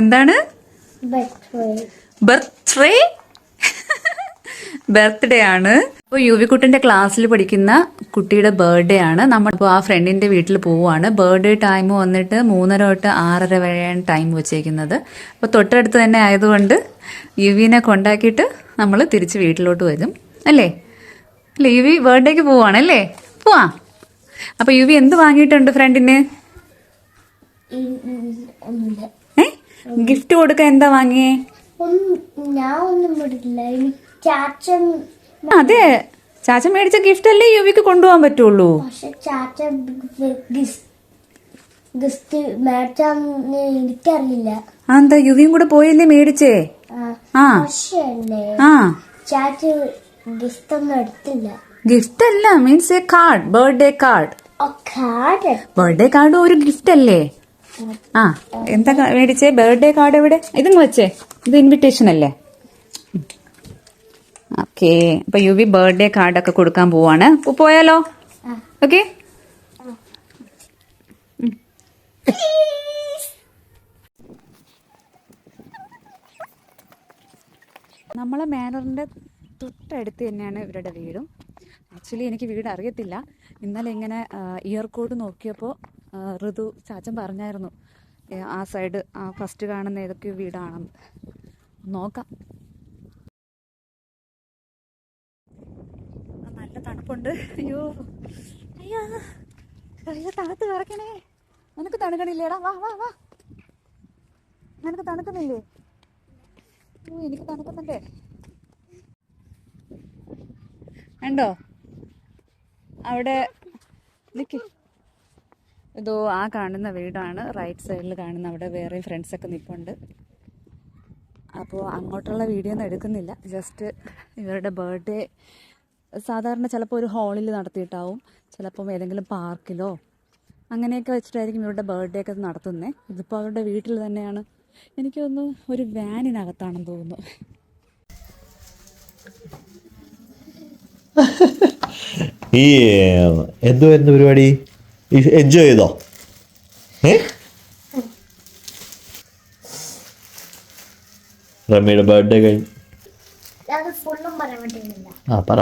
എന്താണ് birthday? Birthday ആണ്. അപ്പോൾ യുവിക്കുട്ടന്റെ ക്ലാസ്സിൽ പഠിക്കുന്ന കുട്ടിയുടെ ബർത്ത്ഡേ ആണ്. നമ്മളിപ്പോൾ ആ ഫ്രണ്ടിന്റെ വീട്ടിൽ പോവുകയാണ്. ബർത്ത്ഡേ ടൈം വന്നിട്ട് 3:30 തൊട്ട് 6:30 വരെയാണ് ടൈം വെച്ചേക്കുന്നത്. അപ്പോൾ തൊട്ടടുത്ത് തന്നെ ആയതുകൊണ്ട് യുവിനെ കൊണ്ടാക്കിയിട്ട് നമ്മൾ തിരിച്ച് വീട്ടിലോട്ട് വരും അല്ലേ? അല്ലേ യുവി ബർത്ത്ഡേക്ക് പോവാണല്ലേ? പോവാ. അപ്പൊ യുവി എന്ത് വാങ്ങിയിട്ടുണ്ട് ഫ്രണ്ടിന്? ഗിഫ്റ്റ് കൊടുക്കാൻ എന്താ വാങ്ങിയേ? അതെ, ചാച്ച മേടിച്ച ഗിഫ്റ്റ് അല്ലേ യുവിക്ക് കൊണ്ടുപോകാൻ പറ്റുള്ളൂ. എനിക്കറിയില്ല. എന്താ യുവിയും കൂടെ പോയല്ലേ മേടിച്ചേ? ഗിഫ്റ്റ് അല്ല, means A card, birthday card. Birthday card ഒരു ഗിഫ്റ്റ് അല്ലേ? എന്താ മേടിച്ചേ? ബർത്ത്ഡേ കാർഡ് എവിടെ? ഇതങ്ങ് വെച്ചേ, ഇത് ഇൻവിറ്റേഷൻ അല്ലേ? ഓക്കെ, അപ്പൊ യുവി ബർത്ത്ഡേ കാർഡൊക്കെ കൊടുക്കാൻ പോവാണ്. പോയാലോ? ഓക്കെ. നമ്മളെ മാനറിന്റെ തൊട്ടടുത്ത് തന്നെയാണ് ഇവരുടെ വീടും. ആക്ച്വലി എനിക്ക് വീട് അറിയത്തില്ല. ഇന്നലെ ഇങ്ങനെ ഇയർ കോഡ് നോക്കിയപ്പോൾ ഋതു ചാച്ചൻ പറഞ്ഞായിരുന്നു ആ സൈഡ് ഫസ്റ്റ് കാണുന്ന ഏതൊക്കെ വീടാണെന്ന്. നോക്കാം. നല്ല തണുപ്പുണ്ട്. അയ്യോ തണുത്ത് വിറക്കണേ. നിനക്ക് തണുക്കണില്ലേടാ? വാ വാ വാ. നിനക്ക് തണുക്കുന്നില്ലേ? എനിക്ക് തണുക്കുന്നുണ്ടേ. ഉണ്ടോ അവിടെ? നിക്ക്. ഇതോ ആ കാണുന്ന വീടാണ്. റൈറ്റ് സൈഡിൽ കാണുന്ന അവിടെ വേറെ ഫ്രണ്ട്സൊക്കെ നിൽപ്പുണ്ട്. അപ്പോൾ അങ്ങോട്ടുള്ള വീഡിയോ ഒന്നും എടുക്കുന്നില്ല. ജസ്റ്റ് ഇവരുടെ ബർത്ത്ഡേ സാധാരണ ചിലപ്പോൾ ഒരു ഹാളിൽ നടത്തിയിട്ടാവും, ചിലപ്പം ഏതെങ്കിലും പാർക്കിലോ അങ്ങനെയൊക്കെ വെച്ചിട്ടായിരിക്കും ഇവരുടെ ബർത്ത്ഡേ ഒക്കെ നടത്തുന്നത്. ഇതിപ്പോൾ അവരുടെ വീട്ടിൽ തന്നെയാണ്. എനിക്ക് തോന്നുന്നു ഒരു വാനിനകത്താണെന്ന് തോന്നുന്നു. ഈ എന്തുവായിരുന്നു പരിപാടി? എൻജോയ് ചെയ്തോ? റമ്മിയുടെ ബർത്ത്ഡേ കഴിഞ്ഞു. പറ.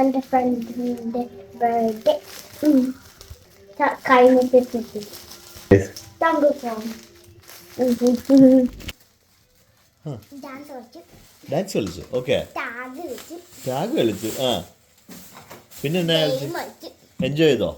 എന്റെ ഫ്രണ്ടിന്റെ ബർത്ത്ഡേ കഴിഞ്ഞിട്ട് ഡാൻസ് കളിച്ചു. ഓക്കെ, ടാഗ് കളിച്ചു. പിന്നെ എന്നാ കളിച്ചു? എൻജോയ് ചെയ്തോ?